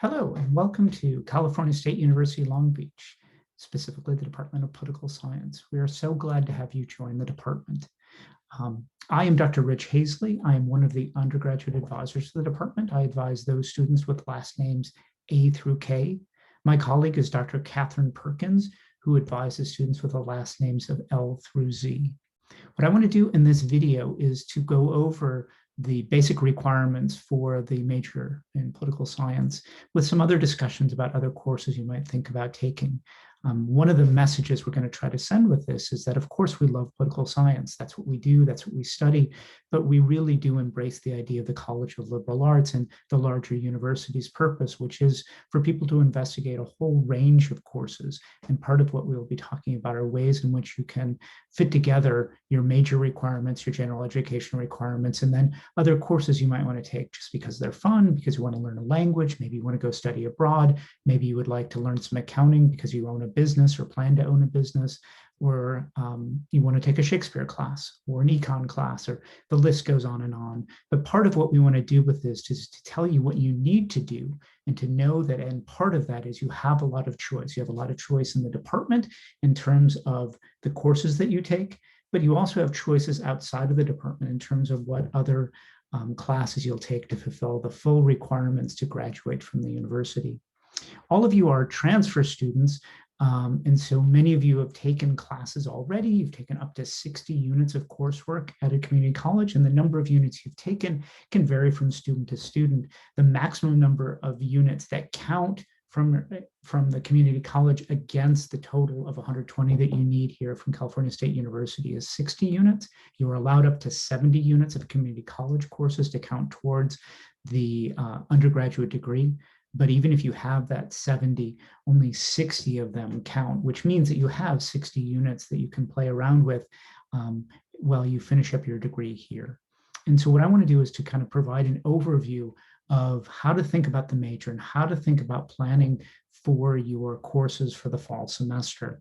Hello, and welcome to California State University, Long Beach, specifically the Department of Political Science. We are so glad to have you join the department. I am Dr. Rich Hazley. I am one of the undergraduate advisors to the department. I advise those students with last names A through K. My colleague is Dr. Catherine Perkins, who advises students with the last names of L through Z. What I want to do in this video is to go over the basic requirements for the major in political science with some other discussions about other courses you might think about taking. One of the messages we're going to try to send with this is that, of course, we love political science. That's what we do. That's what we study. But we really do embrace the idea of the College of Liberal Arts and the larger university's purpose, which is for people to investigate a whole range of courses. And part of what we'll be talking about are ways in which you can fit together your major requirements, your general education requirements, and then other courses you might want to take just because they're fun, because you want to learn a language, maybe you want to go study abroad, maybe you would like to learn some accounting because you own a business or plan to own a business, or you want to take a Shakespeare class or an econ class, or the list goes on and on. But part of what we want to do with this is to tell you what you need to do and to know that, and part of that is you have a lot of choice. You have a lot of choice in the department in terms of the courses that you take, but you also have choices outside of the department in terms of what other classes you'll take to fulfill the full requirements to graduate from the university. All of you are transfer students, and so many of you have taken classes already. You've taken up to 60 units of coursework at a community college, and the number of units you've taken can vary from student to student. The maximum number of units that count from the community college against the total of 120 that you need here from California State University is 60 units. You are allowed up to 70 units of community college courses to count towards the undergraduate degree. But even if you have that 70, only 60 of them count, which means that you have 60 units that you can play around with while you finish up your degree here. And so what I want to do is to kind of provide an overview of how to think about the major and how to think about planning for your courses for the fall semester.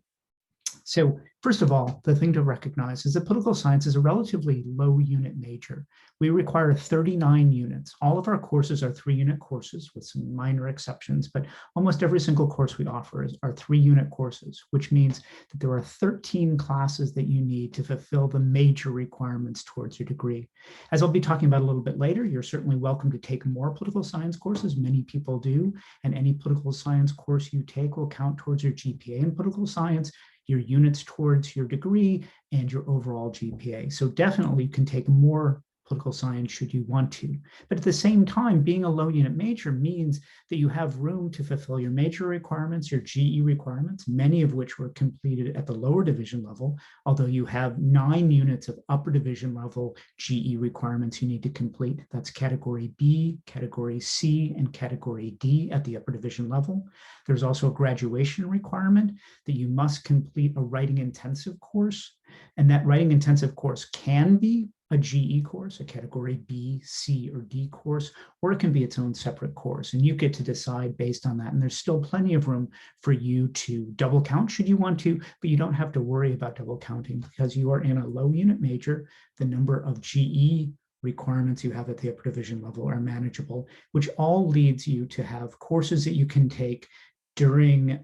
So first of all, the thing to recognize is that political science is a relatively low unit major. We require 39 units. All of our courses are 3-unit courses with some minor exceptions, but almost every single course we offer are 3-unit courses, which means that there are 13 classes that you need to fulfill the major requirements towards your degree. As I'll be talking about a little bit later, you're certainly welcome to take more political science courses. Many people do, and any political science course you take will count towards your GPA in political science, your units towards your degree, and your overall GPA. So definitely you can take more political science should you want to. But at the same time, being a low unit major means that you have room to fulfill your major requirements, your GE requirements, many of which were completed at the lower division level, although you have 9 units of upper division level GE requirements you need to complete. That's category B, category C, and category D at the upper division level. There's also a graduation requirement that you must complete a writing intensive course, and that writing intensive course can be a GE course, a category B, C, or D course, or it can be its own separate course, and you get to decide based on that. And there's still plenty of room for you to double count should you want to, but you don't have to worry about double counting because you are in a low unit major. The number of GE requirements you have at the upper division level are manageable, which all leads you to have courses that you can take during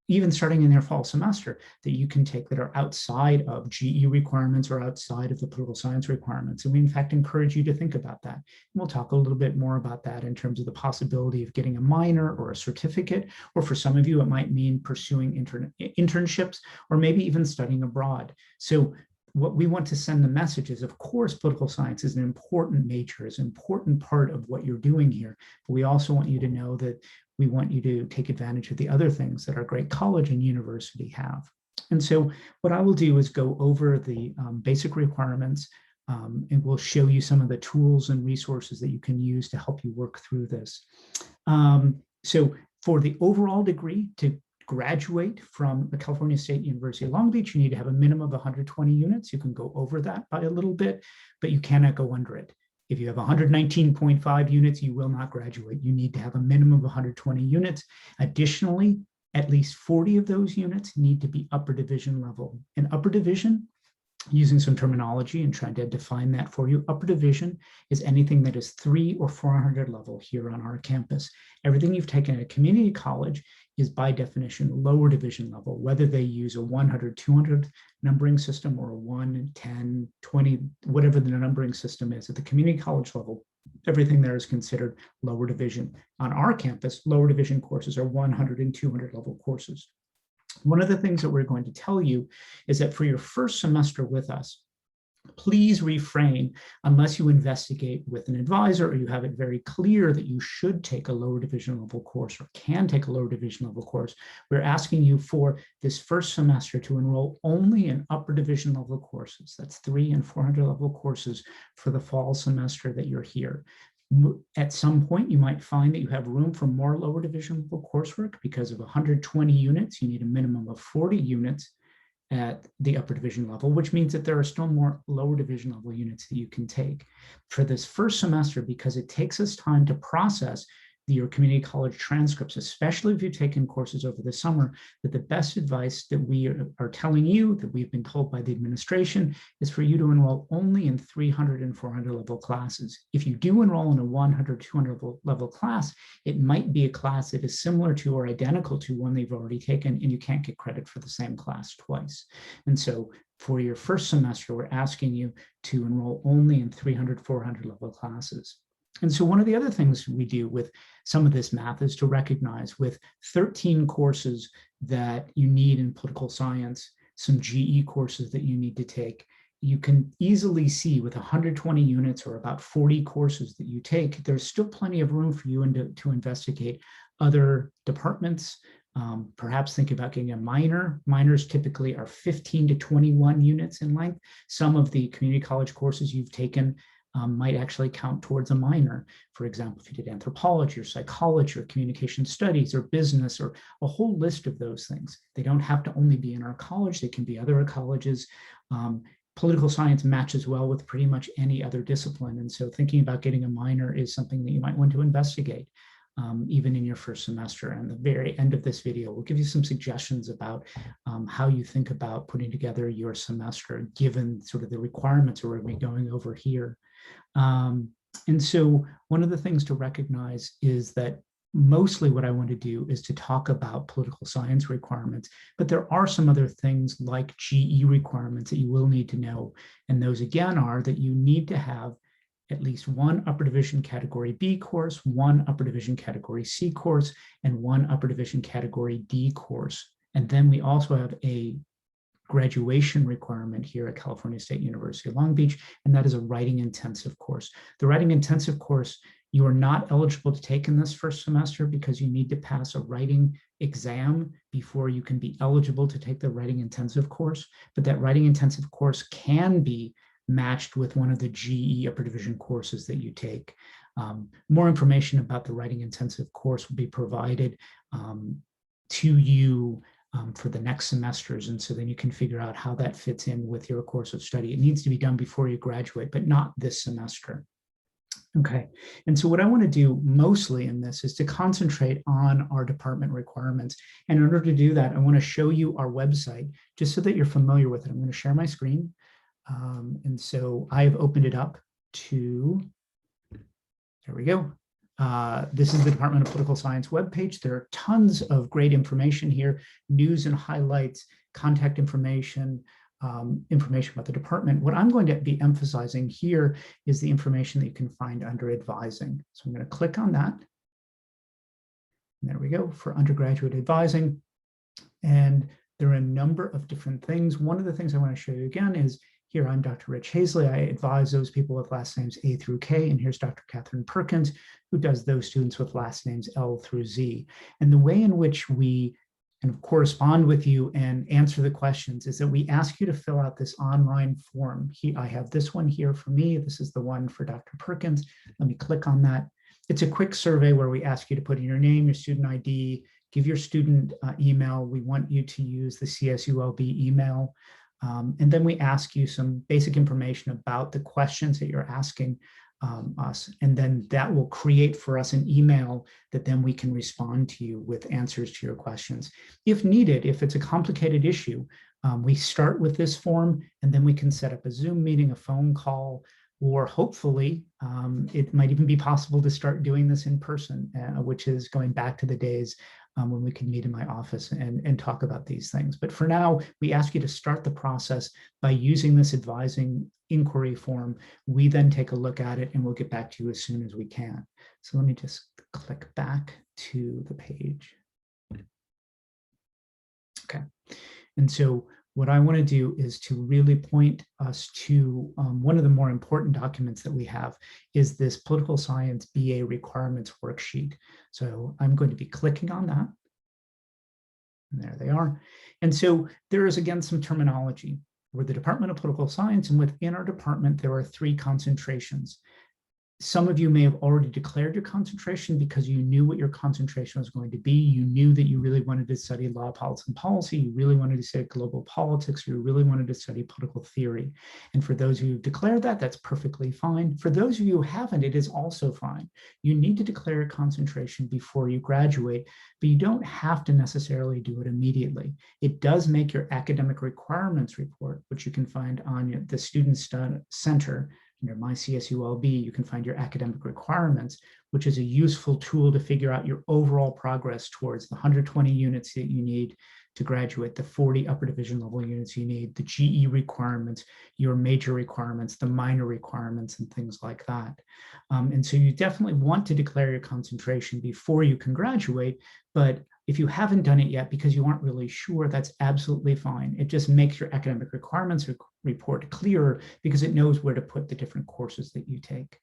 even starting in their fall semester that you can take that are outside of GE requirements or outside of the political science requirements. And we in fact encourage you to think about that. And we'll talk a little bit more about that in terms of the possibility of getting a minor or a certificate, or for some of you, it might mean pursuing internships or maybe even studying abroad. So what we want to send the message is, of course, political science is an important major, is an important part of what you're doing here. But we also want you to know that we want you to take advantage of the other things that our great college and university have. And so what I will do is go over the basic requirements, and we'll show you some of the tools and resources that you can use to help you work through this. So for the overall degree, to graduate from the California State University, Long Beach, you need to have a minimum of 120 units. You can go over that by a little bit, but you cannot go under it. If you have 119.5 units, you will not graduate. You need to have a minimum of 120 units. Additionally, at least 40 of those units need to be upper division level. And upper division using some terminology and trying to define that for you. Upper division is anything that is 300 or 400 level here on our campus. Everything you've taken at a community college is by definition lower division level, whether they use a 100, 200 numbering system or a 1, 10, 20, whatever the numbering system is. At the community college level, everything there is considered lower division. On our campus, lower division courses are 100 and 200 level courses. One of the things that we're going to tell you is that for your first semester with us, please refrain unless you investigate with an advisor or you have it very clear that you should take a lower division level course or can take a lower division level course. We're asking you for this first semester to enroll only in upper division level courses. That's 300 and 400 level courses for the fall semester that you're here. At some point, you might find that you have room for more lower division level coursework because of 120 units. You need a minimum of 40 units at the upper division level, which means that there are still more lower division level units that you can take. For this first semester, because it takes us time to process your community college transcripts, especially if you've taken courses over the summer, that the best advice that we are telling you, that we've been told by the administration, is for you to enroll only in 300 and 400 level classes. If you do enroll in a 100, 200 level class, it might be a class that is similar to or identical to one they've already taken, and you can't get credit for the same class twice. And so for your first semester, we're asking you to enroll only in 300, 400 level classes. And so one of the other things we do with some of this math is to recognize with 13 courses that you need in political science, some GE courses that you need to take, you can easily see with 120 units or about 40 courses that you take, there's still plenty of room for you to investigate other departments. Perhaps think about getting a minor. Minors typically are 15 to 21 units in length. Some of the community college courses you've taken might actually count towards a minor. For example, if you did anthropology or psychology or communication studies or business or a whole list of those things. They don't have to only be in our college, they can be other colleges. Political science matches well with pretty much any other discipline. And so thinking about getting a minor is something that you might want to investigate. Even in your first semester. And at the very end of this video, we'll give you some suggestions about how you think about putting together your semester, given sort of the requirements we're going to be going over here. And so one of the things to recognize is that mostly what I want to do is to talk about political science requirements, but there are some other things like GE requirements that you will need to know. And those again are that you need to have at least one upper division category B course, one upper division category C course, and one upper division category D course. And then we also have a graduation requirement here at California State University, Long Beach, and that is a writing intensive course. The writing intensive course, you are not eligible to take in this first semester because you need to pass a writing exam before you can be eligible to take the writing intensive course. But that writing intensive course can be matched with one of the GE upper division courses that you take. More information about the writing intensive course will be provided to you for the next semesters. And so then you can figure out how that fits in with your course of study. It needs to be done before you graduate, but not this semester. Okay, and so what I want to do mostly in this is to concentrate on our department requirements. And in order to do that, I want to show you our website just so that you're familiar with it. I'm going to share my screen. And so I've opened it up to, there we go. This is the Department of Political Science webpage. There are tons of great information here, news and highlights, contact information, information about the department. What I'm going to be emphasizing here is the information that you can find under advising. So I'm going to click on that. And there we go for undergraduate advising. And there are a number of different things. One of the things I want to show you again is here, I'm Dr. Rich Hazley. I advise those people with last names A through K. And here's Dr. Catherine Perkins, who does those students with last names L through Z. And the way in which we kind of correspond with you and answer the questions is that we ask you to fill out this online form. I have this one here for me. This is the one for Dr. Perkins. Let me click on that. It's a quick survey where we ask you to put in your name, your student ID, give your student email. We want you to use the CSULB email. And then we ask you some basic information about the questions that you're asking us. And then that will create for us an email that then we can respond to you with answers to your questions. If needed, if it's a complicated issue, we start with this form, and then we can set up a Zoom meeting, a phone call, or hopefully it might even be possible to start doing this in person, which is going back to the days when we could meet in my office and talk about these things. But for now, we ask you to start the process by using this advising inquiry form. We then take a look at it and we'll get back to you as soon as we can. So let me just click back to the page. Okay. And so what I want to do is to really point us to one of the more important documents that we have is this Political Science BA Requirements Worksheet. So I'm going to be clicking on that. And there they are. And so there is, again, some terminology. We're the Department of Political Science, and within our department, there are 3 concentrations. Some of you may have already declared your concentration because you knew what your concentration was going to be. You knew that you really wanted to study law, politics, and policy. You really wanted to study global politics. You really wanted to study political theory. And for those of you who've declared that, that's perfectly fine. For those of you who haven't, it is also fine. You need to declare your concentration before you graduate, but you don't have to necessarily do it immediately. It does make your academic requirements report, which you can find on the Student Center. Under My CSULB, you can find your academic requirements, which is a useful tool to figure out your overall progress towards the 120 units that you need to graduate, the 40 upper division level units you need, the GE requirements, your major requirements, the minor requirements, and things like that. And so you definitely want to declare your concentration before you can graduate, but if you haven't done it yet because you aren't really sure, that's absolutely fine. It just makes your academic requirements report clearer because it knows where to put the different courses that you take.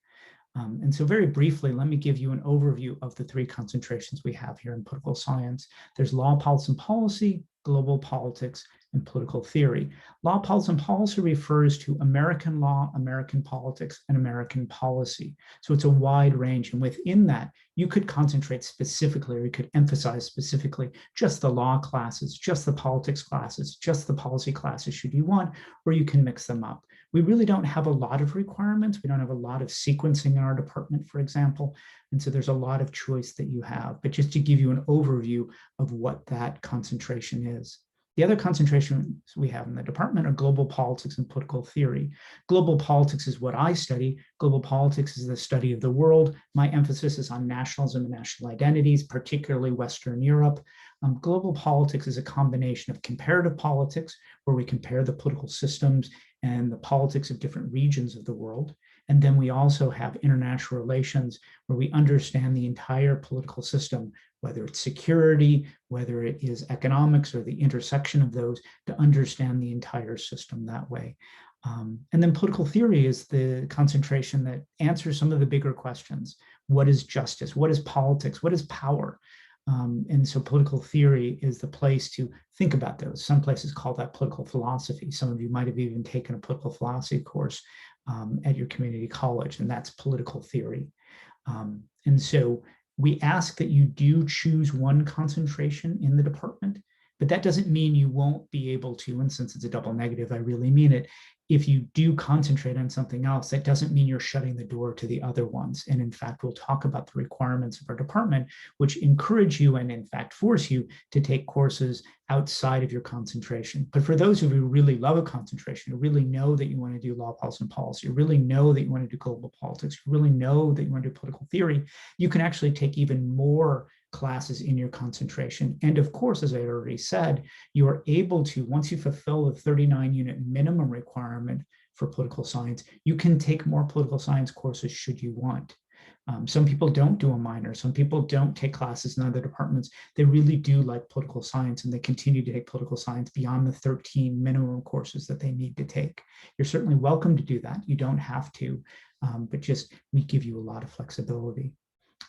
And so very briefly, let me give you an overview of the 3 concentrations we have here in political science. There's law, politics, and policy, global politics, and political theory. Law, politics, and policy refers to American law, American politics, and American policy. So it's a wide range. And within that, you could concentrate specifically, or you could emphasize specifically just the law classes, just the politics classes, just the policy classes should you want, or you can mix them up. We really don't have a lot of requirements. We don't have a lot of sequencing in our department, for example. And so there's a lot of choice that you have. But just to give you an overview of what that concentration is. The other concentrations we have in the department are global politics and political theory. Global politics is what I study. Global politics is the study of the world. My emphasis is on nationalism and national identities, particularly Western Europe. Global politics is a combination of comparative politics, where we compare the political systems and the politics of different regions of the world. And then we also have international relations, where we understand the entire political system, whether it's security, whether it is economics, or the intersection of those, to understand the entire system that way. And then political theory is the concentration that answers some of the bigger questions. What is justice? What is politics? What is power? And so political theory is the place to think about those. Some places call that political philosophy. Some of you might have even taken a political philosophy course at your community college, and that's political theory. And so we ask that you do choose one concentration in the department, but that doesn't mean you won't be able to, and since it's a double negative, I really mean it. If you do concentrate on something else, that doesn't mean you're shutting the door to the other ones. And in fact, we'll talk about the requirements of our department, which encourage you and in fact force you to take courses outside of your concentration. But for those of you who really love a concentration, who really know that you want to do law, policy, and policy, you really know that you want to do global politics, you really know that you want to do political theory, you can actually take even more classes in your concentration. And of course, as I already said, you are able to, once you fulfill the 39-unit minimum requirement for political science, you can take more political science courses should you want. Some people don't do a minor. Some people don't take classes in other departments. They really do like political science, and they continue to take political science beyond the 13 minimum courses that they need to take. You're certainly welcome to do that. You don't have to, but just we give you a lot of flexibility.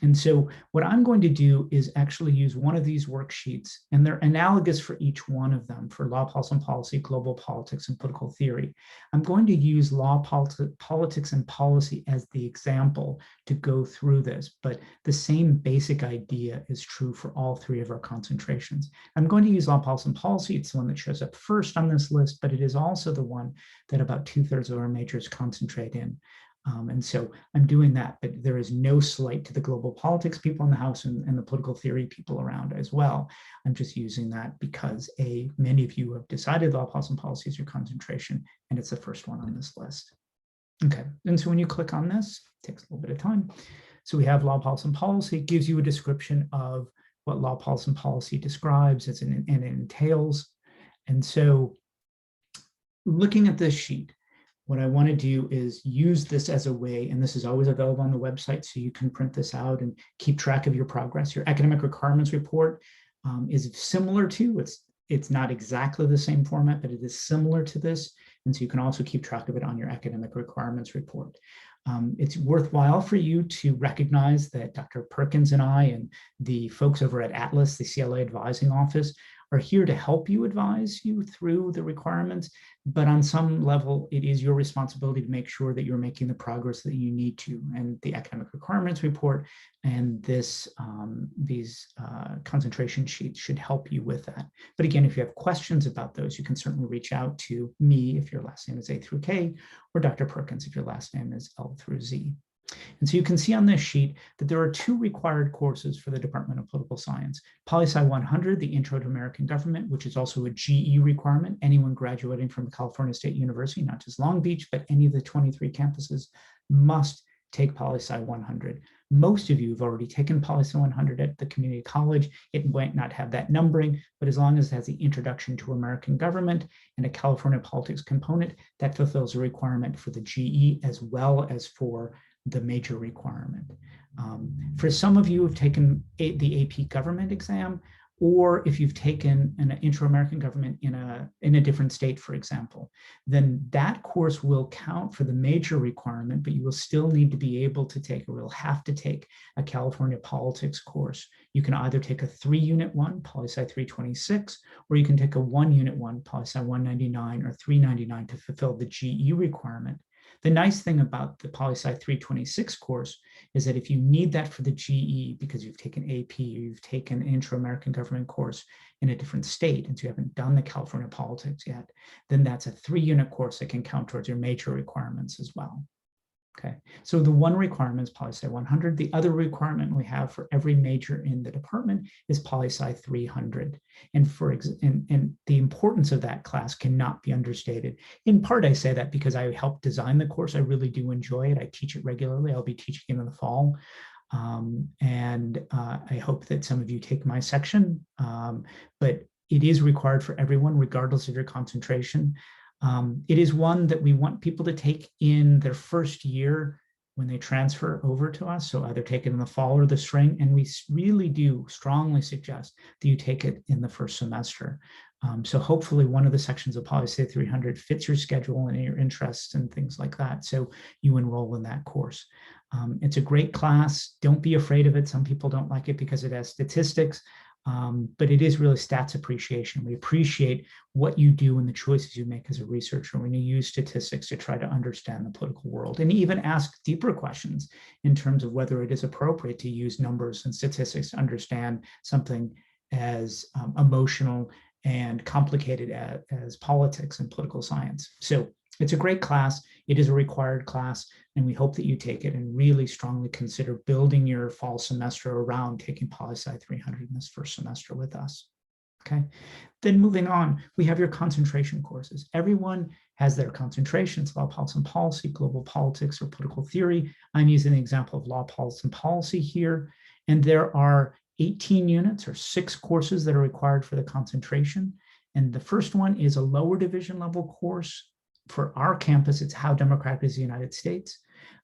And so what I'm going to do is actually use one of these worksheets, and they're analogous for each one of them, for law, policy, and policy, global politics, and political theory. I'm going to use law, politics, and policy as the example to go through this, but the same basic idea is true for all 3 of our concentrations. I'm going to use law, policy, and policy. It's the one that shows up first on this list, but it is also the one that about 2/3 of our majors concentrate in. And so I'm doing that, but there is no slight to the global politics people in the House and the political theory people around as well. I'm just using that because many of you have decided law, policy, and policy is your concentration, and it's the first one on this list. Okay, and so when you click on this, it takes a little bit of time. So we have law, policy, and policy. It gives you a description of what law, policy, and policy describes and it entails. And so looking at this sheet, what I want to do is use this as a way, and this is always available on the website, so you can print this out and keep track of your progress. Your academic requirements report is similar to, it's not exactly the same format, but it is similar to this. And so you can also keep track of it on your academic requirements report. It's worthwhile for you to recognize that Dr. Perkins and I and the folks over at Atlas, the CLA advising office, are here to help you, advise you through the requirements, but on some level, it is your responsibility to make sure that you're making the progress that you need to. And the academic requirements report and these concentration sheets should help you with that. But again, if you have questions about those, you can certainly reach out to me if your last name is A through K, or Dr. Perkins if your last name is L through Z. And so you can see on this sheet that there are 2 required courses for the Department of Political Science. Poli-Sci 100, the Intro to American Government, which is also a GE requirement. Anyone graduating from California State University, not just Long Beach, but any of the 23 campuses must take Poli-Sci 100. Most of you have already taken Poli-Sci 100 at the community college. It might not have that numbering, but as long as it has the Introduction to American Government and a California politics component, that fulfills a requirement for the GE as well as for the major requirement. For some of you who have taken the AP government exam, or if you've taken an Intro American Government in a different state, for example, then that course will count for the major requirement, but you will still need to be able to take, or will have to take, a California politics course. You can either take a 3-unit one, Poli-Sci 326, or you can take a 1-unit one, Poli-Sci 199 or 399 to fulfill the GE requirement. The nice thing about the Poli-Sci 326 course is that if you need that for the GE because you've taken AP or you've taken an Intro American Government course in a different state and so you haven't done the California politics yet, then that's a 3-unit course that can count towards your major requirements as well. Okay, so the one requirement is Poli-Sci 100. The other requirement we have for every major in the department is Poli-Sci 300. And the importance of that class cannot be understated. In part, I say that because I helped design the course. I really do enjoy it. I teach it regularly. I'll be teaching it in the fall. I hope that some of you take my section, but it is required for everyone, regardless of your concentration. It is one that we want people to take in their first year when they transfer over to us, so either take it in the fall or the spring, and we really do strongly suggest that you take it in the first semester. So hopefully one of the sections of Poli-Sci 300 fits your schedule and your interests and things like that, so you enroll in that course. It's a great class. Don't be afraid of it. Some people don't like it because it has statistics. But it is really stats appreciation. We appreciate what you do and the choices you make as a researcher when you use statistics to try to understand the political world and even ask deeper questions in terms of whether it is appropriate to use numbers and statistics to understand something as emotional and complicated as politics and political science. So it's a great class. It is a required class, and we hope that you take it and really strongly consider building your fall semester around taking Poli-Sci 300 in this first semester with us. Okay, then moving on, we have your concentration courses. Everyone has their concentrations: law, policy, and policy, global politics, or political theory. I'm using the example of law, policy, and policy here, and there are 18 units or 6 courses that are required for the concentration. And the first one is a lower division level course. For our campus, it's How Democratic is the United States.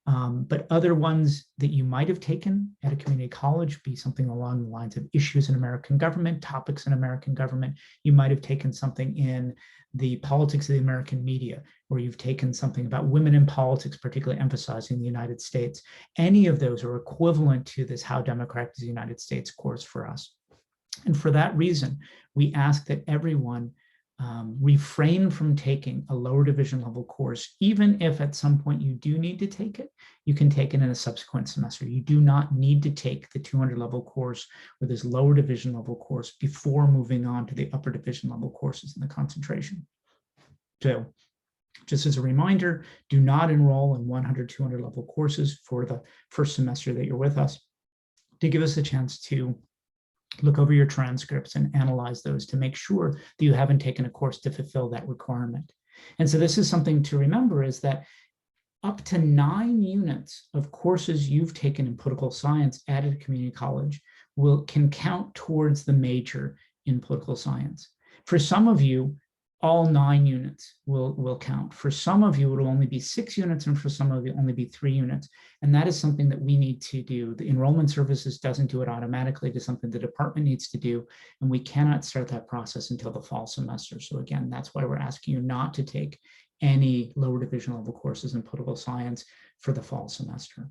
But other ones that you might have taken at a community college be something along the lines of issues in American government, topics in American government. You might have taken something in the politics of the American media, or you've taken something about women in politics, particularly emphasizing the United States. Any of those are equivalent to this How Democratic is the United States course for us. And for that reason, we ask that everyone refrain from taking a lower division level course. Even if at some point you do need to take it, you can take it in a subsequent semester. You do not need to take the 200 level course or this lower division level course before moving on to the upper division level courses in the concentration. So Just as a reminder, do not enroll in 100, 200 level courses for the first semester that you're with us, to give us a chance to look over your transcripts and analyze those to make sure that you haven't taken a course to fulfill that requirement. And so this is something to remember, is that up to 9 units of courses you've taken in political science at a community college can count towards the major in political science. For some of you, all 9 units will count. For some of you, it will only be 6 units, and for some of you, only be 3 units. And that is something that we need to do. The enrollment services doesn't do it automatically. It is something the department needs to do, and we cannot start that process until the fall semester. So again, that's why we're asking you not to take any lower division level courses in political science for the fall semester.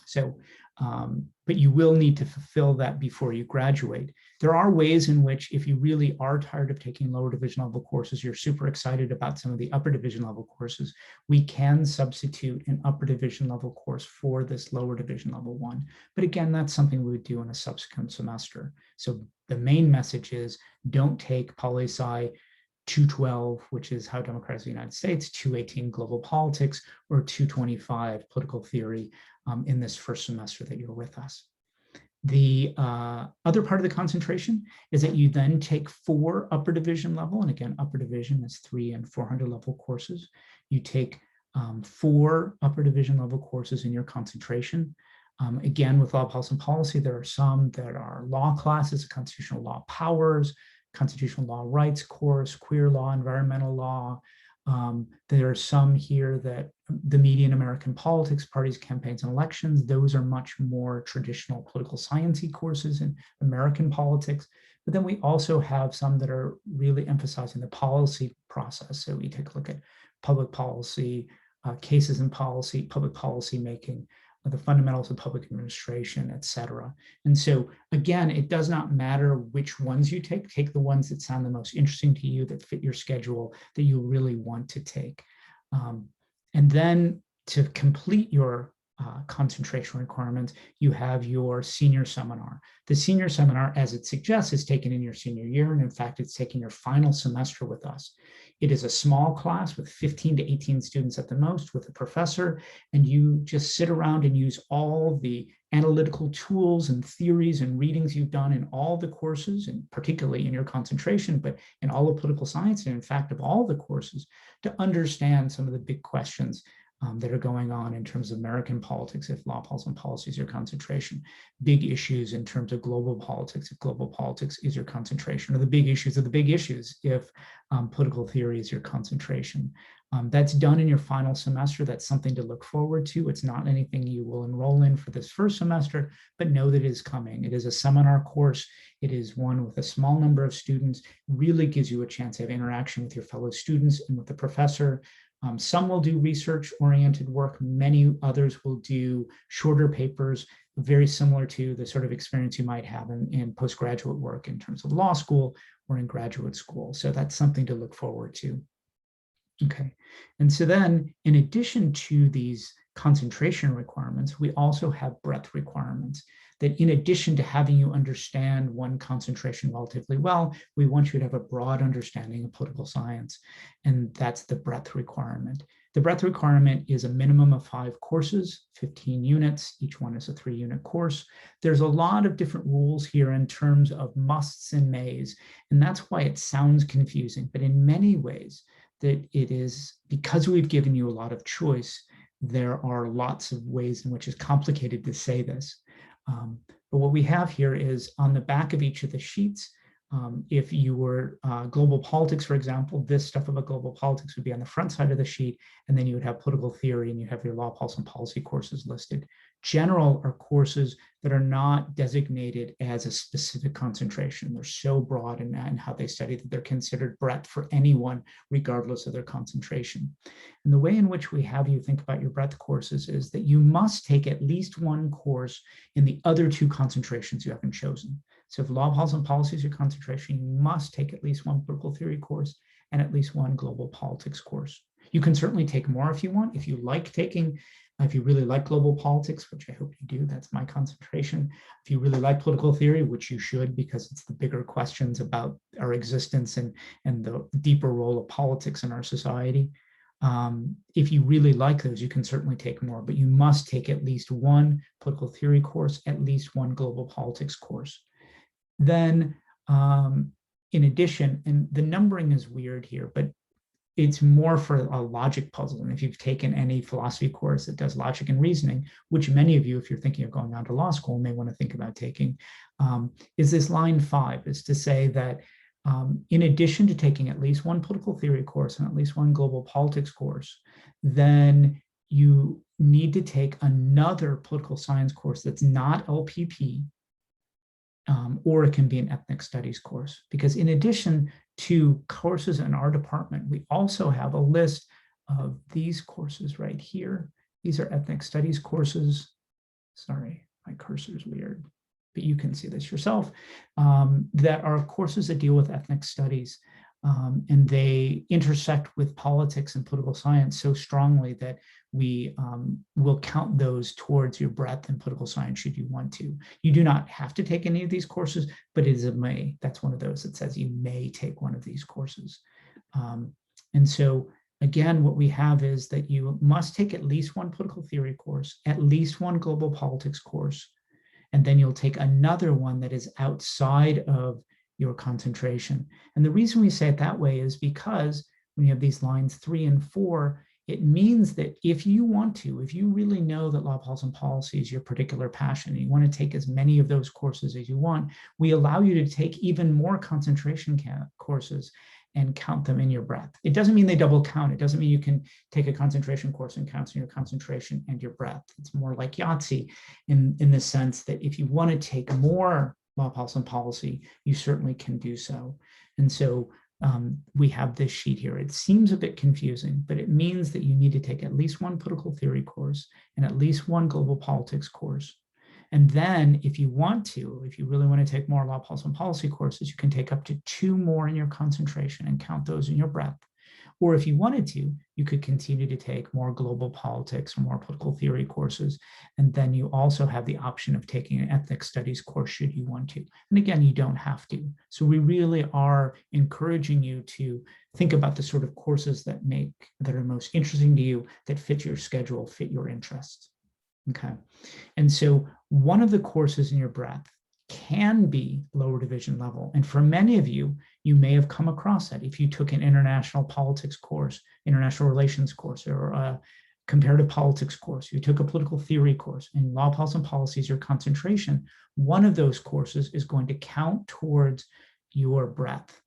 So, but you will need to fulfill that before you graduate. There are ways in which, if you really are tired of taking lower division level courses, you're super excited about some of the upper division level courses, we can substitute an upper division level course for this lower division level one. But again, that's something we would do in a subsequent semester. So the main message is, don't take poli-sci 212, which is How Democrats of the United States, 218 Global Politics, or 225 Political Theory in this first semester that you're with us. The other part of the concentration is that you then take 4 upper division level, and again, upper division is 300 and 400 level courses. You take 4 upper division level courses in your concentration. Again, with law, policy, and policy, there are some that are law classes, constitutional law powers, constitutional law rights course, queer law, environmental law. There are some here that the media in American politics, parties, campaigns, and elections, those are much more traditional political science-y courses in American politics. But then we also have some that are really emphasizing the policy process. So we take a look at public policy, cases in policy, public policy making, the fundamentals of public administration, et cetera. And so again, it does not matter which ones you take the ones that sound the most interesting to you, that fit your schedule, that you really want to take. And then to complete your concentration requirements, you have your senior seminar. The senior seminar, as it suggests, is taken in your senior year, and in fact, it's taking your final semester with us. It is a small class with 15 to 18 students at the most, with a professor, and you just sit around and use all the analytical tools and theories and readings you've done in all the courses, and particularly in your concentration, but in all of political science, and in fact, of all the courses, to understand some of the big questions that are going on in terms of American politics, if law, policy, and policy is your concentration, big issues in terms of global politics, if global politics is your concentration, or the big issues of the big issues, if political theory is your concentration. That's done in your final semester. That's something to look forward to. It's not anything you will enroll in for this first semester, but know that it is coming. It is a seminar course. It is one with a small number of students, really gives you a chance to have interaction with your fellow students and with the professor. Some will do research-oriented work. Many others will do shorter papers, very similar to the sort of experience you might have in postgraduate work in terms of law school or in graduate school. So that's something to look forward to. Okay, and so then in addition to these concentration requirements, we also have breadth requirements, that in addition to having you understand one concentration relatively well, we want you to have a broad understanding of political science, and that's the breadth requirement. The breadth requirement is a minimum of 5 courses, 15 units, each one is a 3-unit course. There's a lot of different rules here in terms of musts and mays, and that's why it sounds confusing, but in many ways, that it is, because we've given you a lot of choice, there are lots of ways in which it's complicated to say this. But what we have here is on the back of each of the sheets, if you were global politics, for example, this stuff about global politics would be on the front side of the sheet, and then you would have political theory and you have your law, policy, and policy courses listed. General are courses that are not designated as a specific concentration. They're so broad in how they study that they're considered breadth for anyone, regardless of their concentration. And the way in which we have you think about your breadth courses is that you must take at least one course in the other 2 concentrations you haven't chosen. So if law, policy, and policy is your concentration, you must take at least one political theory course and at least one global politics course. You can certainly take more if you want. If you like taking, if you really like global politics, which I hope you do, that's my concentration. If you really like political theory, which you should, because it's the bigger questions about our existence and the deeper role of politics in our society, If you really like those, you can certainly take more, but you must take at least one political theory course, at least one global politics course. Then, in addition, and the numbering is weird here, but it's more for a logic puzzle. And if you've taken any philosophy course that does logic and reasoning, which many of you, if you're thinking of going on to law school, may want to think about taking, is this line 5, is to say that in addition to taking at least one political theory course and at least one global politics course, then you need to take another political science course that's not LPP, or it can be an ethnic studies course. Because in addition to courses in our department, we also have a list of these courses right here. These are ethnic studies courses. Sorry, my cursor is weird, but you can see this yourself, that are courses that deal with ethnic studies. And they intersect with politics and political science so strongly that we will count those towards your breadth in political science should you want to. You do not have to take any of these courses, but it is a may. That's one of those that says you may take one of these courses. And so again, what we have is that you must take at least one political theory course, at least one global politics course, and then you'll take another one that is outside of your concentration. And the reason we say it that way is because when you have these lines 3 and 4, it means that if you want to, if you really know that law, policy, and policy is your particular passion, and you want to take as many of those courses as you want, we allow you to take even more concentration courses and count them in your breadth. It doesn't mean they double count. It doesn't mean you can take a concentration course and count in your concentration and your breadth. It's more like Yahtzee in the sense that if you want to take more law, policy, and policy, you certainly can do so. And so we have this sheet here. It seems a bit confusing, but it means that you need to take at least one political theory course and at least one global politics course. And then if you want to, if you really want to take more law, policy, and policy courses, you can take up to 2 more in your concentration and count those in your breadth. Or if you wanted to, you could continue to take more global politics or more political theory courses. And then you also have the option of taking an ethnic studies course should you want to. And again, you don't have to. So we really are encouraging you to think about the sort of courses that are most interesting to you, that fit your schedule, fit your interests. Okay. And so one of the courses in your breadth can be lower division level. And for many of you, you may have come across that if you took an international politics course, international relations course, or a comparative politics course, you took a political theory course, and law, policy, and policy is your concentration, one of those courses is going to count towards your breadth.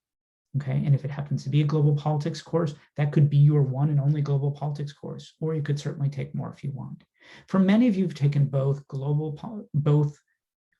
Okay, and if it happens to be a global politics course, that could be your one and only global politics course, or you could certainly take more if you want. For many of you who've taken both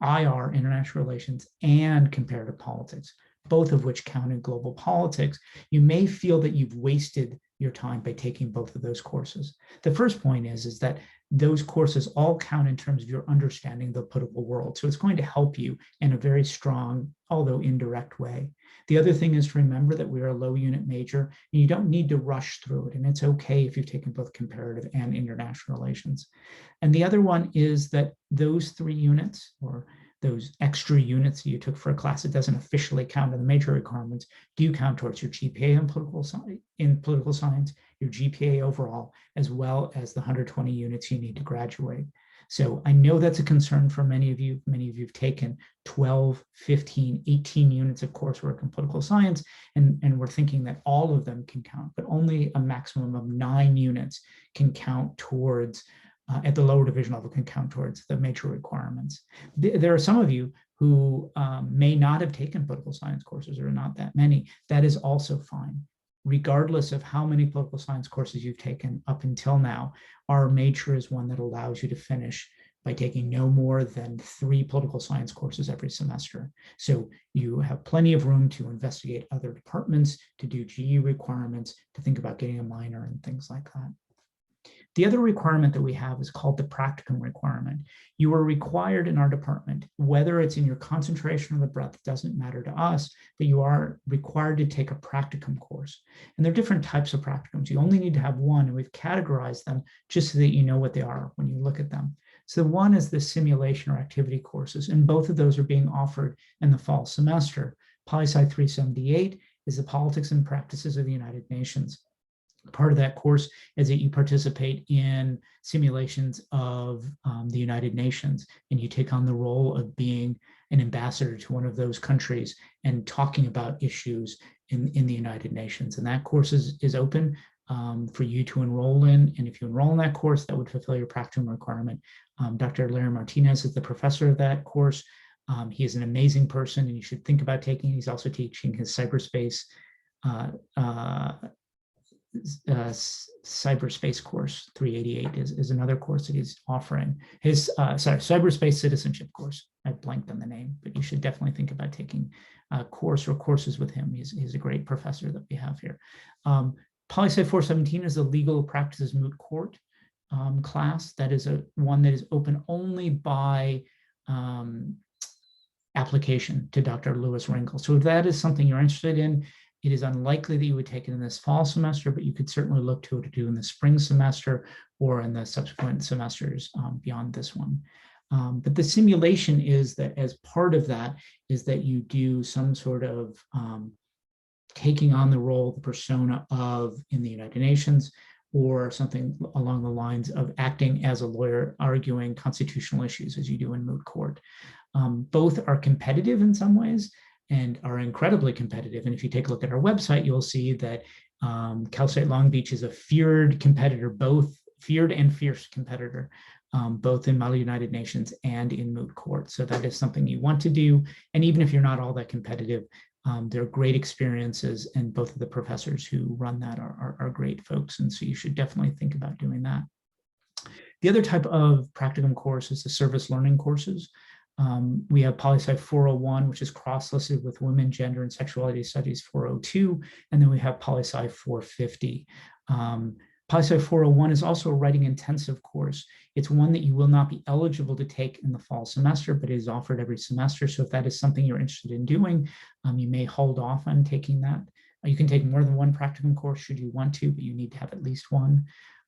IR, international relations, and comparative politics, both of which count in global politics, you may feel that you've wasted your time by taking both of those courses. The first point is that those courses all count in terms of your understanding of the political world. So it's going to help you in a very strong, although indirect way. The other thing is to remember that we're a low unit major and you don't need to rush through it. And it's okay if you've taken both comparative and international relations. And the other one is that those 3 units, or those extra units that you took for a class that doesn't officially count in the major requirements, do count towards your GPA in political science, your GPA overall, as well as the 120 units you need to graduate. So I know that's a concern for many of you. Many of you have taken 12, 15, 18 units of coursework in political science, and we're thinking that all of them can count, but only a maximum of 9 units can count towards at the lower division level, can count towards the major requirements. There are some of you who may not have taken political science courses, or not that many. That is also fine. Regardless of how many political science courses you've taken up until now, our major is one that allows you to finish by taking no more than 3 political science courses every semester. So you have plenty of room to investigate other departments, to do GE requirements, to think about getting a minor and things like that. The other requirement that we have is called the practicum requirement. You are required in our department, whether it's in your concentration or the breadth, doesn't matter to us, that you are required to take a practicum course. And there are different types of practicums. You only need to have one, and we've categorized them just so that you know what they are when you look at them. So one is the simulation or activity courses, and both of those are being offered in the fall semester. Poli-Sci 378 is the Politics and Practices of the United Nations. Part of that course is that you participate in simulations of the United Nations, and you take on the role of being an ambassador to one of those countries and talking about issues in the United Nations. And that course is open for you to enroll in. And if you enroll in that course, that would fulfill your practicum requirement. Dr. Larry Martinez is the professor of that course. He is an amazing person, and you should think about taking. He's also teaching his cyberspace cyberspace course. 388 is another course that he's offering. His cyberspace citizenship course. I blanked on the name, but you should definitely think about taking a course or courses with him. He's a great professor that we have here. Poli-Sci 417 is a legal practices moot court class. That is one that is open only by application to Dr. Lewis Ringel. So if that is something you're interested in, it is unlikely that you would take it in this fall semester, but you could certainly look to do in the spring semester or in the subsequent semesters beyond this one. But the simulation is that as part of that is that you do some sort of taking on the role, the persona of in the United Nations, or something along the lines of acting as a lawyer arguing constitutional issues as you do in moot court. Both are competitive in some ways and are incredibly competitive. And if you take a look at our website, you'll see that Cal State Long Beach is a feared competitor, both feared and fierce competitor, both in Model United Nations and in moot court. So that is something you want to do. And even if you're not all that competitive, they're great experiences, and both of the professors who run that are great folks. And so you should definitely think about doing that. The other type of practicum course is the service learning courses. We have Poli-Sci 401, which is cross-listed with Women, Gender, and Sexuality Studies 402, and then we have Poli-Sci 450. Poli-Sci 401 is also a writing intensive course. It's one that you will not be eligible to take in the fall semester, but it is offered every semester. So if that is something you're interested in doing, you may hold off on taking that. You can take more than one practicum course should you want to, but you need to have at least one.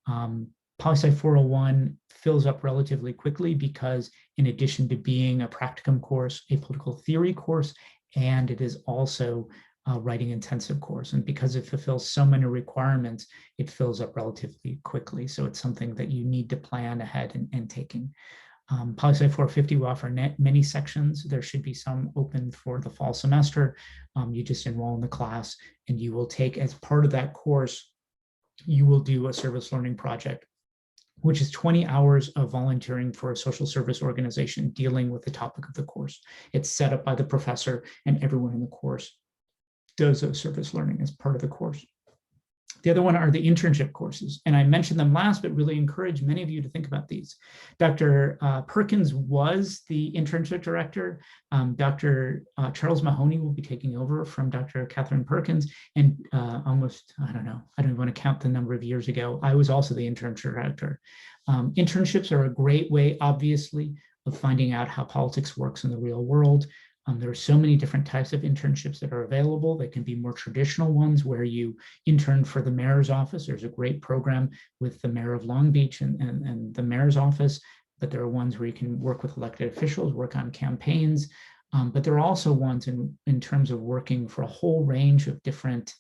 Poli-Sci 401 fills up relatively quickly because in addition to being a practicum course, a political theory course, and it is also a writing intensive course. And because it fulfills so many requirements, it fills up relatively quickly. So it's something that you need to plan ahead and taking. Poli-Sci 450 will offer many sections. There should be some open for the fall semester. You just enroll in the class and you will take, as part of that course, you will do a service learning project, which is 20 hours of volunteering for a social service organization dealing with the topic of the course. It's set up by the professor, and everyone in the course does a service learning as part of the course. The other one are the internship courses. And I mentioned them last, but really encourage many of you to think about these. Dr. Perkins was the internship director. Dr. Charles Mahoney will be taking over from Dr. Catherine Perkins. And almost, I don't even want to count the number of years ago, I was also the internship director. Internships are a great way, obviously, of finding out how politics works in the real world. There are so many different types of internships that are available. They can be more traditional ones where you intern for the mayor's office. There's a great program with the mayor of Long Beach and the mayor's office, but there are ones where you can work with elected officials, work on campaigns. But there are also ones in terms of working for a whole range of different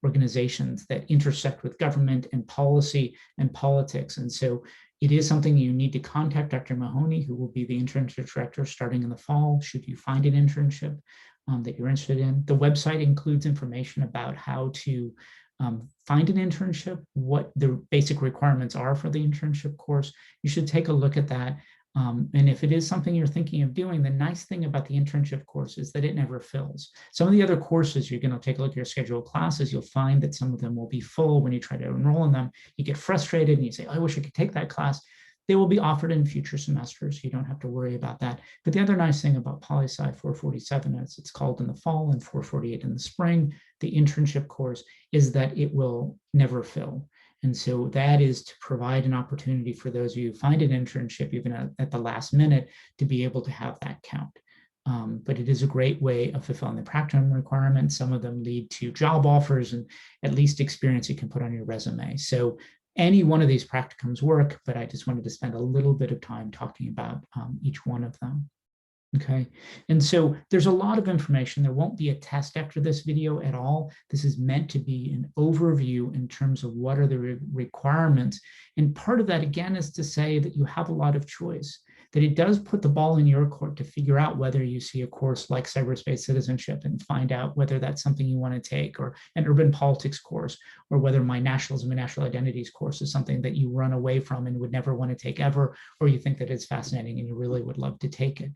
organizations that intersect with government and policy and politics. And so it is something you need to contact Dr. Mahoney, who will be the internship director starting in the fall, should you find an internship that you're interested in. The website includes information about how to find an internship, what the basic requirements are for the internship course. You should take a look at that. And if it is something you're thinking of doing, the nice thing about the internship course is that it never fills. Some of the other courses, you're going to take a look at your scheduled classes, you'll find that some of them will be full. When you try to enroll in them, you get frustrated and you say, oh, I wish I could take that class. They will be offered in future semesters. You don't have to worry about that. But the other nice thing about Poli-Sci 447, as it's called in the fall, and 448 in the spring, the internship course, is that it will never fill. And so that is to provide an opportunity for those of you who find an internship, even at the last minute, to be able to have that count. But it is a great way of fulfilling the practicum requirements. Some of them lead to job offers and at least experience you can put on your resume. So any one of these practicums work, but I just wanted to spend a little bit of time talking about each one of them. Okay, and so there's a lot of information. There won't be a test after this video at all. This is meant to be an overview in terms of what are the requirements. And part of that, again, is to say that you have a lot of choice, that it does put the ball in your court to figure out whether you see a course like cyberspace citizenship and find out whether that's something you want to take, or an urban politics course, or whether my nationalism and national identities course is something that you run away from and would never want to take ever, or you think that it's fascinating and you really would love to take it.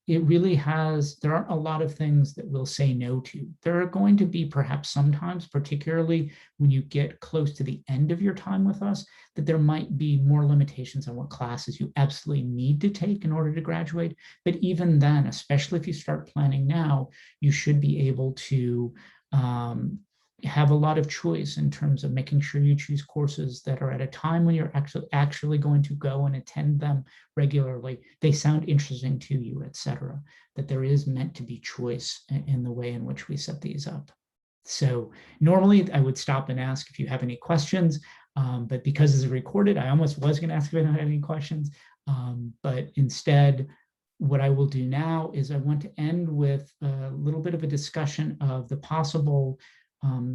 It really has, there aren't a lot of things that we'll say no to. There are going to be perhaps sometimes, particularly when you get close to the end of your time with us, that there might be more limitations on what classes you absolutely need to take in order to graduate. But even then, especially if you start planning now, you should be able to have a lot of choice in terms of making sure you choose courses that are at a time when you're actually going to go and attend them regularly. They sound interesting to you, etc. That there is meant to be choice in the way in which we set these up. So normally I would stop and ask if you have any questions, but because it's recorded, I almost was going to ask if anyone had any questions, but instead, what I will do now is I want to end with a little bit of a discussion of the possible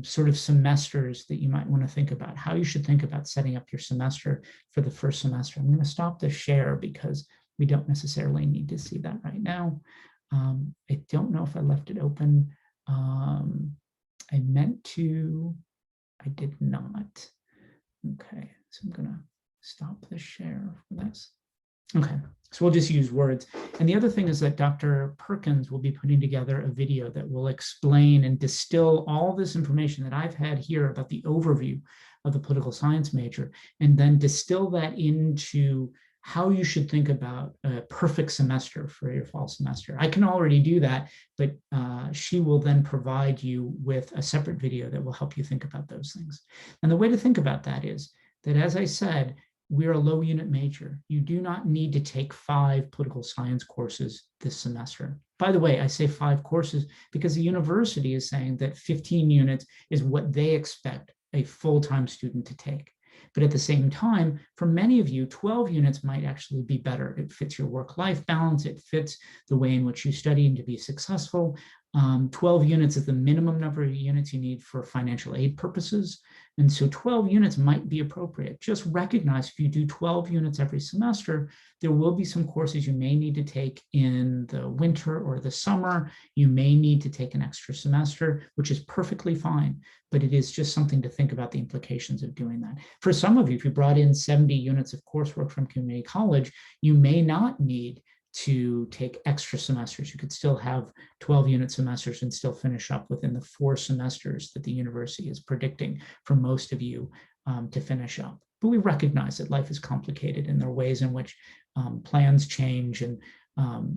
sort of semesters that you might want to think about, how you should think about setting up your semester for the first semester. I'm going to stop the share because we don't necessarily need to see that right now. I don't know if I left it open. I meant to, I did not. Okay, so I'm going to stop the share for this. Okay, so we'll just use words. And the other thing is that Dr. Perkins will be putting together a video that will explain and distill all this information that I've had here about the overview of the political science major, and then distill that into how you should think about a perfect semester for your fall semester. I can already do that, but she will then provide you with a separate video that will help you think about those things. And the way to think about that is that, as I said, we're a low unit major. You do not need to take 5 political science courses this semester. By the way, I say 5 courses because the university is saying that 15 units is what they expect a full-time student to take. But at the same time, for many of you, 12 units might actually be better. It fits your work-life balance. It fits the way in which you study and to be successful. 12 units is the minimum number of units you need for financial aid purposes. And so 12 units might be appropriate. Just recognize if you do 12 units every semester, there will be some courses you may need to take in the winter or the summer. You may need to take an extra semester, which is perfectly fine, but it is just something to think about the implications of doing that. For some of you, if you brought in 70 units of coursework from community college, you may not need to take extra semesters. You could still have 12 unit semesters and still finish up within the 4 semesters that the university is predicting for most of you to finish up. But we recognize that life is complicated and there are ways in which plans change, and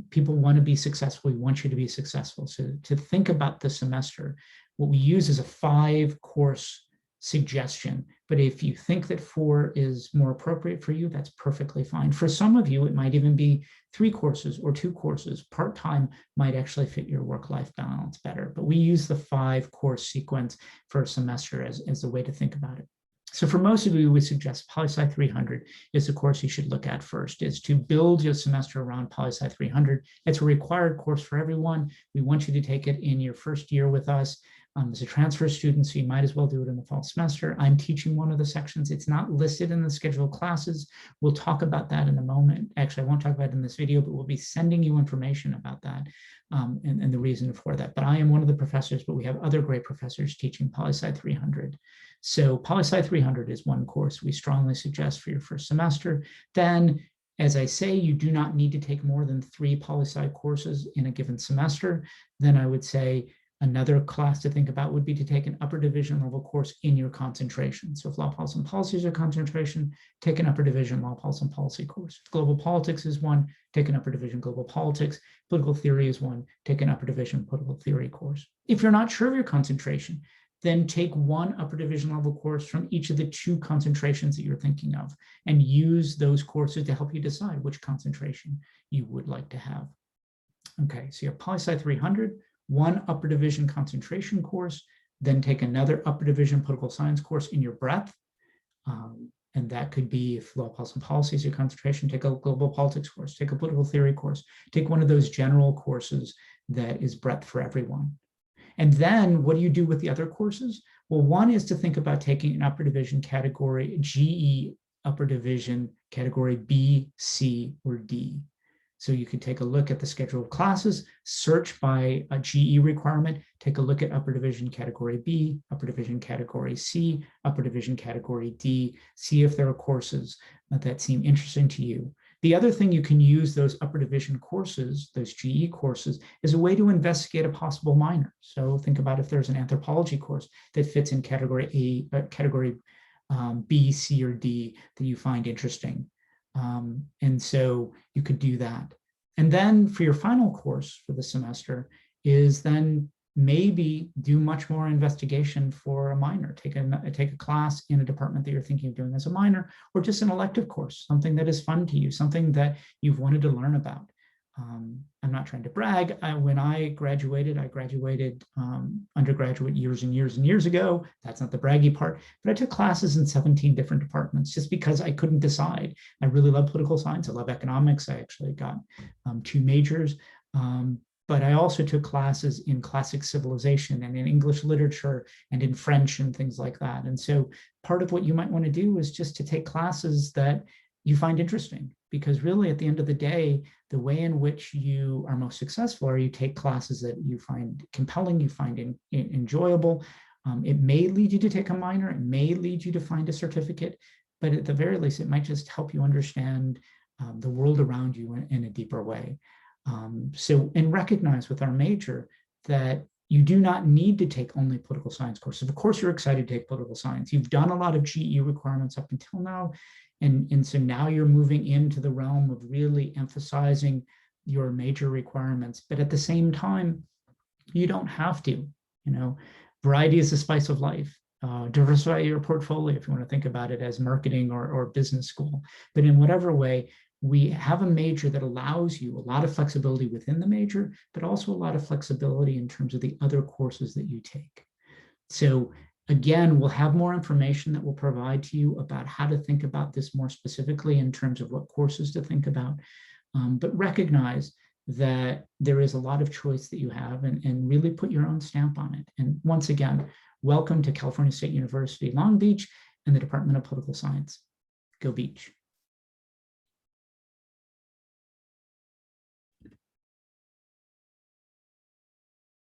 people want to be successful. We want you to be successful. So to think about the semester, what we use is a 5-course suggestion, but if you think that 4 is more appropriate for you, that's perfectly fine. For some of you, it might even be 3 courses or 2 courses. Part-time might actually fit your work-life balance better, but we use the 5-course sequence for a semester as a way to think about it. So for most of you, we suggest POSC 300 is the course you should look at first, is to build your semester around POSC 300. It's a required course for everyone. We want you to take it in your first year with us. As a transfer student, so you might as well do it in the fall semester. I'm teaching one of the sections. It's not listed in the scheduled classes. We'll talk about that in a moment. Actually, I won't talk about it in this video, but we'll be sending you information about that and the reason for that. But I am one of the professors, but we have other great professors teaching POSC 300. So POSC 300 is one course we strongly suggest for your first semester. Then, as I say, you do not need to take more than 3 POSC courses in a given semester. Then I would say, another class to think about would be to take an upper division level course in your concentration. So if law, policy, and policy is your concentration, take an upper division law, policy, and policy course. Global politics is one, take an upper division global politics. Political theory is one, take an upper division political theory course. If you're not sure of your concentration, then take 1 upper division level course from each of the 2 concentrations that you're thinking of and use those courses to help you decide which concentration you would like to have. Okay, so you have POSC 300, 1 upper division concentration course, then take another upper division political science course in your breadth, And that could be, if law, policy, and policy is your concentration, take a global politics course, take a political theory course, take one of those general courses that is breadth for everyone. And then what do you do with the other courses? Well, one is to think about taking an upper division category, GE upper division category B, C, or D. So you could take a look at the schedule of classes, search by a GE requirement, take a look at upper division category B, upper division category C, upper division category D, see if there are courses that seem interesting to you. The other thing you can use those upper division courses, those GE courses, is a way to investigate a possible minor. So think about if there's an anthropology course that fits in category category B, C, or D that you find interesting. And so you could do that. And then for your final course for the semester is then maybe do much more investigation for a minor. Take a class in a department that you're thinking of doing as a minor, or just an elective course, something that is fun to you, something that you've wanted to learn about. I'm not trying to brag. When I graduated undergraduate years and years and years ago. That's not the braggy part, but I took classes in 17 different departments just because I couldn't decide. I really love political science. I love economics. I actually got 2 majors. But I also took classes in classic civilization and in English literature and in French and things like that. And so part of what you might want to do is just to take classes that you find interesting, because really at the end of the day, the way in which you are most successful are you take classes that you find compelling, you find enjoyable. It may lead you to take a minor, it may lead you to find a certificate, but at the very least, it might just help you understand the world around you in a deeper way. And recognize with our major that you do not need to take only political science courses. Of course, you're excited to take political science. You've done a lot of GE requirements up until now. And so now you're moving into the realm of really emphasizing your major requirements. But at the same time, you don't have to. Variety is the spice of life. Diversify your portfolio if you want to think about it as marketing or business school. But in whatever way, we have a major that allows you a lot of flexibility within the major, but also a lot of flexibility in terms of the other courses that you take. So again, we'll have more information that we'll provide to you about how to think about this more specifically in terms of what courses to think about. But recognize that there is a lot of choice that you have, and really put your own stamp on it. And once again, welcome to California State University, Long Beach, and the Department of Political Science. Go Beach.